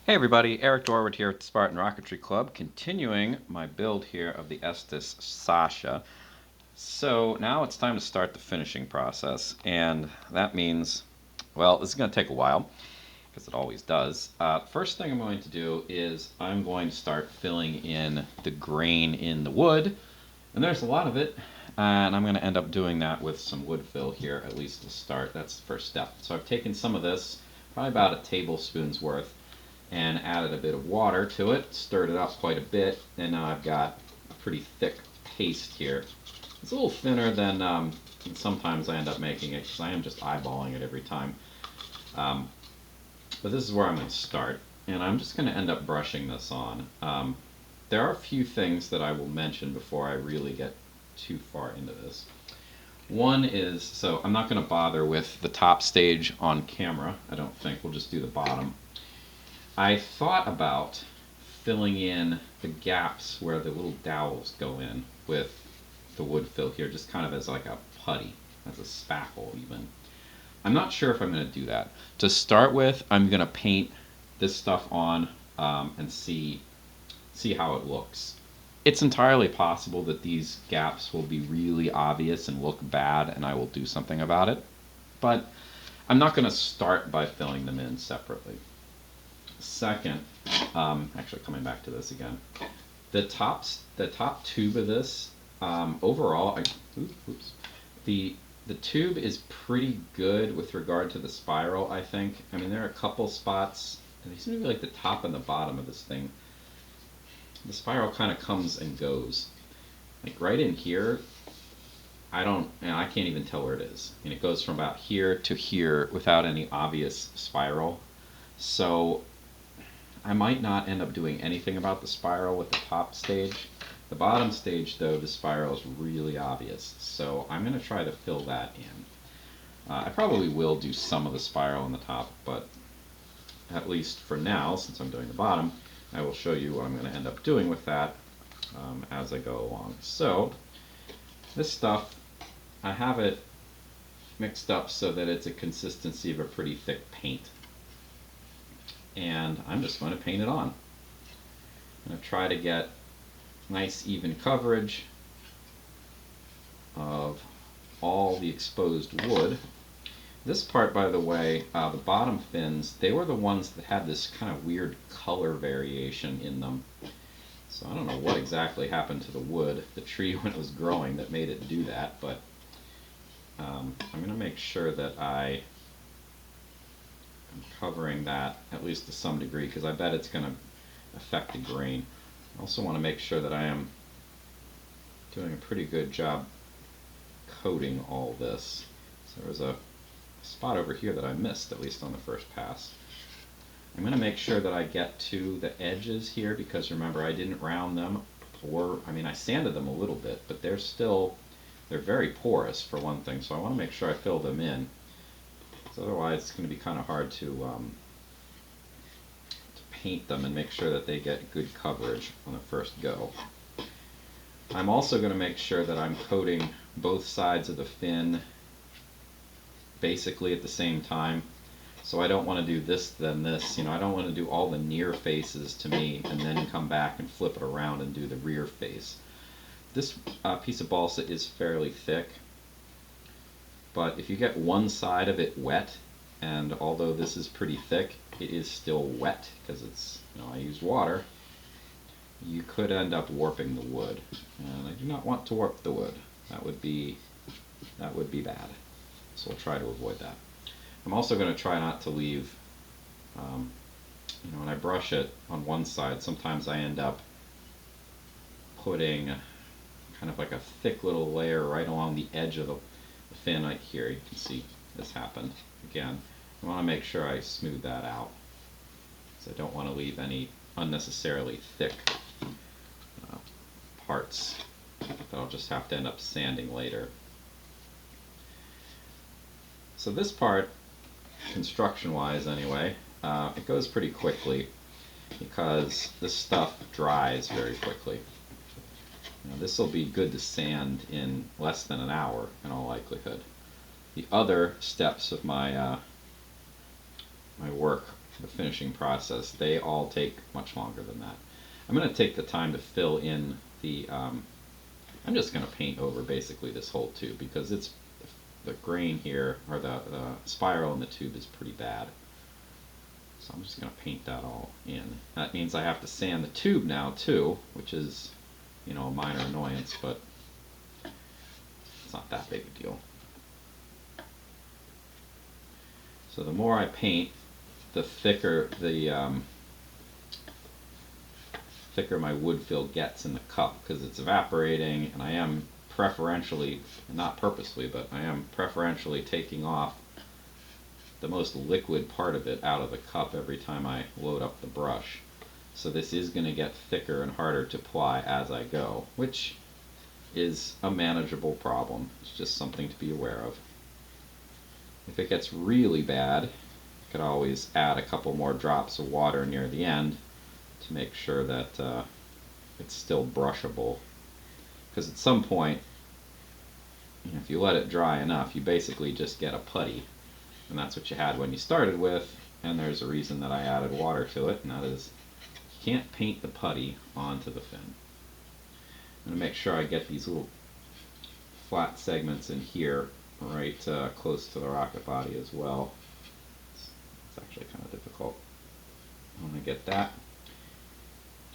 Hey everybody, Eric Dorward here at the Spartan Rocketry Club, continuing my build here of the Estes Sasha. So now it's time to start the finishing process, and that means, well, this is going to take a while, because it always does. First thing I'm going to do is I'm going to start filling in the grain in the wood, and there's a lot of it, and I'm going to end up doing that with some wood fill here, at least to start. That's the first step. So I've taken some of this, probably about a tablespoon's worth, and added a bit of water to it, stirred it up quite a bit, and now I've got a pretty thick paste here. It's a little thinner than sometimes I end up making it, because I am just eyeballing it every time. But this is where I'm going to start, and I'm just going to end up brushing this on. There are a few things that I will mention before I really get too far into this. One is, so I'm not going to bother with the top stage on camera, I don't think. We'll just do the bottom. I thought about filling in the gaps where the little dowels go in with the wood fill here, just kind of as like a putty, as a spackle even. I'm not sure if I'm going to do that. To start with, I'm going to paint this stuff on and see how it looks. It's entirely possible that these gaps will be really obvious and look bad, and I will do something about it. But I'm not going to start by filling them in separately. Second, actually coming back to this again, the top tube of this, overall, the tube is pretty good with regard to the spiral, I think. I mean, there are a couple spots, and they seem to be like the top and the bottom of this thing. The spiral kind of comes and goes. Like right in here, I can't even tell where it is. And it goes from about here to here without any obvious spiral. So I might not end up doing anything about the spiral with the top stage. The bottom stage, though, the spiral is really obvious, so I'm going to try to fill that in. I probably will do some of the spiral on the top, but at least for now, since I'm doing the bottom, I will show you what I'm going to end up doing with that as I go along. So this stuff, I have it mixed up so that it's a consistency of a pretty thick paint. And I'm just going to paint it on. I'm going to try to get nice even coverage of all the exposed wood. This part, by the way, the bottom fins, they were the ones that had this kind of weird color variation in them. So I don't know what exactly happened to the wood, the tree when it was growing, that made it do that, but I'm going to make sure that I'm covering that at least to some degree, because I bet it's going to affect the grain. I also want to make sure that I am doing a pretty good job coating all this. So there's a spot over here that I missed, at least on the first pass. I'm going to make sure that I get to the edges here, because remember, I didn't round them, I sanded them a little bit, but they're very porous for one thing, so I want to make sure I fill them in. Otherwise, it's going to be kind of hard to paint them and make sure that they get good coverage on the first go. I'm also going to make sure that I'm coating both sides of the fin basically at the same time. So I don't want to do this then this. I don't want to do all the near faces to me and then come back and flip it around and do the rear face. This piece of balsa is fairly thick. But if you get one side of it wet, and although this is pretty thick, it is still wet because it's, I used water, you could end up warping the wood. And I do not want to warp the wood. That would be bad. So we'll try to avoid that. I'm also going to try not to leave, when I brush it on one side, sometimes I end up putting kind of like a thick little layer right along the edge of the fin right here. You can see this happened again. I want to make sure I smooth that out, because I don't want to leave any unnecessarily thick parts that I'll just have to end up sanding later. So this part, construction wise anyway, it goes pretty quickly because this stuff dries very quickly. This will be good to sand in less than an hour in all likelihood. The other steps of my my work the finishing process. They all take much longer than that. I'm going to take the time to fill in the, I'm just going to paint over basically this whole tube because it's, the grain here, or the spiral in the tube is pretty bad. So I'm just going to paint that all in. That means I have to sand the tube now too, which is, you know, a minor annoyance, but it's not that big a deal. So the more I paint, the thicker thicker my wood fill gets in the cup because it's evaporating, and I am preferentially, not purposely, but I am preferentially taking off the most liquid part of it out of the cup every time I load up the brush. So this is going to get thicker and harder to apply as I go, which is a manageable problem. It's just something to be aware of. If it gets really bad, I could always add a couple more drops of water near the end to make sure that it's still brushable. Because at some point, you know, if you let it dry enough, you basically just get a putty. And that's what you had when you started with, and there's a reason that I added water to it, and that is you can't paint the putty onto the fin. I'm going to make sure I get these little flat segments in here right close to the rocket body as well. It's actually kind of difficult. I want to get that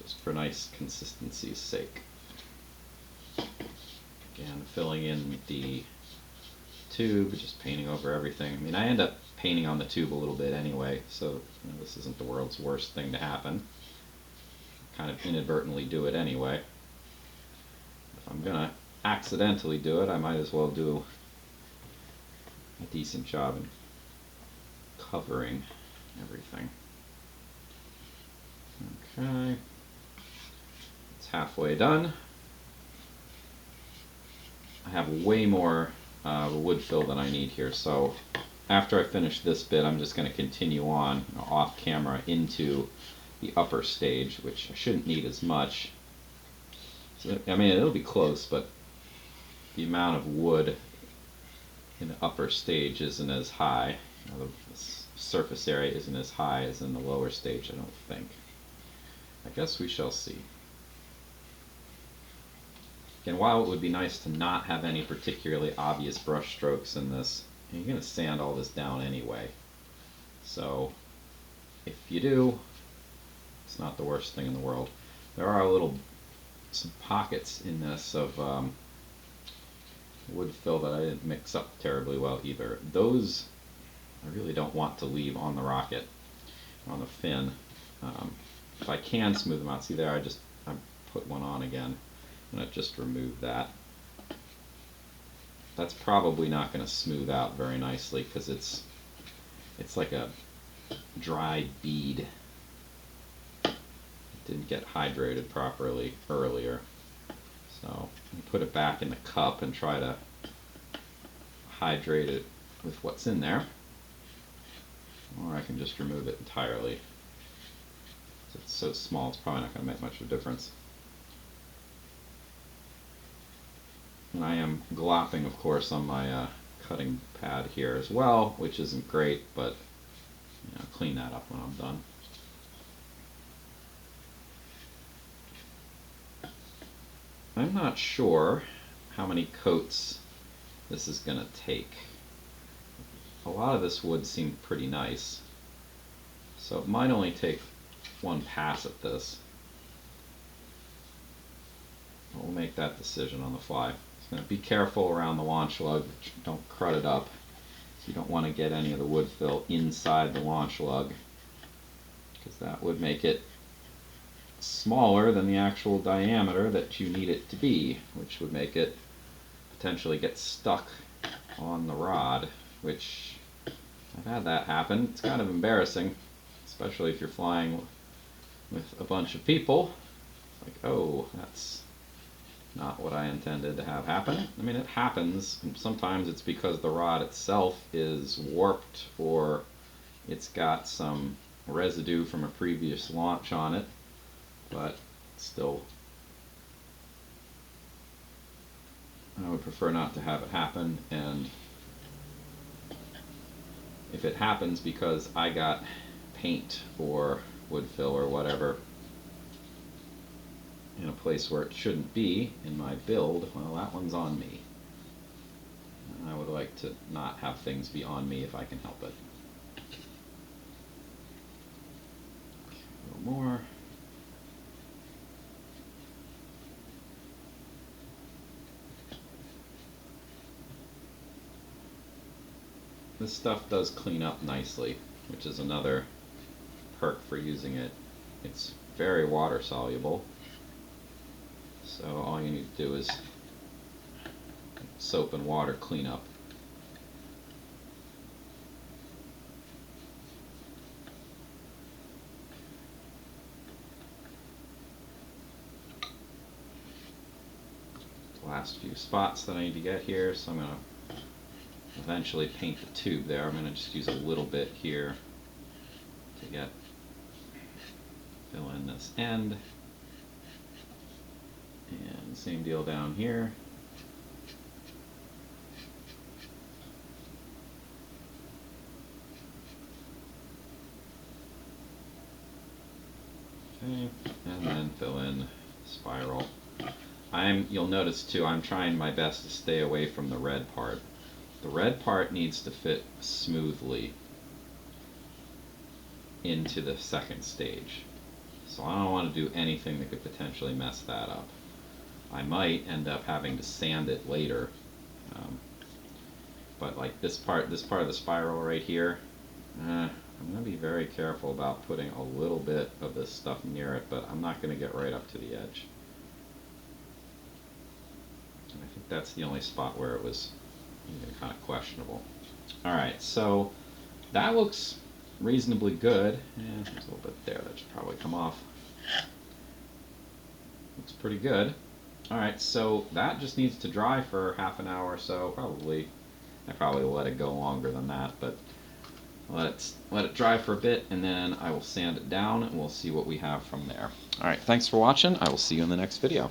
just for nice consistency's sake. Again, filling in the tube, just painting over everything. I mean, I end up painting on the tube a little bit anyway, so you know, this isn't the world's worst thing to happen. Kind of inadvertently do it anyway. If I'm gonna accidentally do it, I might as well do a decent job in covering everything. Okay, it's halfway done. I have way more wood fill than I need here, so after I finish this bit, I'm just going to continue on off camera into the upper stage, which I shouldn't need as much. So, I mean, it'll be close, but the amount of wood in the upper stage isn't as high. You know, the surface area isn't as high as in the lower stage, I don't think. I guess we shall see. Again, while it would be nice to not have any particularly obvious brush strokes in this, you're going to sand all this down anyway. So if you do, it's not the worst thing in the world. There are some pockets in this of wood fill that I didn't mix up terribly well either. Those I really don't want to leave on the rocket, on the fin. If I can smooth them out, see there, I put one on again. I'm going to just remove that. That's probably not going to smooth out very nicely because it's like a dried bead. It didn't get hydrated properly earlier. So you put it back in the cup and try to hydrate it with what's in there. Or I can just remove it entirely. It's so small, it's probably not going to make much of a difference. And I am glopping, of course, on my cutting pad here as well, which isn't great, but you know, clean that up when I'm done. I'm not sure how many coats this is going to take. A lot of this wood seemed pretty nice, so it might only take one pass at this. We'll make that decision on the fly. Be careful around the launch lug, don't crud it up. You don't want to get any of the wood fill inside the launch lug, because that would make it smaller than the actual diameter that you need it to be, which would make it potentially get stuck on the rod, which I've had that happen. It's kind of embarrassing, especially if you're flying with a bunch of people. It's like, oh, that's not what I intended to have happen. I mean, it happens, and sometimes it's because the rod itself is warped or it's got some residue from a previous launch on it, but still, I would prefer not to have it happen. And if it happens because I got paint or wood fill or whatever in a place where it shouldn't be in my build, well, that one's on me. I would like to not have things be on me if I can help it. A little more. This stuff does clean up nicely, which is another perk for using it. It's very water soluble, so all you need to do is soap and water cleanup. Last few spots that I need to get here, so I'm going to eventually paint the tube there. I'm going to just use a little bit here to fill in this end. And same deal down here. Okay, and then fill in spiral. You'll notice too, I'm trying my best to stay away from the red part. The red part needs to fit smoothly into the second stage. So I don't want to do anything that could potentially mess that up. I might end up having to sand it later. But like this part of the spiral right here, I'm going to be very careful about putting a little bit of this stuff near it, but I'm not going to get right up to the edge. And I think that's the only spot where it was even kind of questionable. Alright, so that looks reasonably good. There's a little bit there that should probably come off. Looks pretty good. Alright, so that just needs to dry for half an hour or so. I probably will let it go longer than that, but let it dry for a bit, and then I will sand it down, and we'll see what we have from there. Alright, thanks for watching. I will see you in the next video.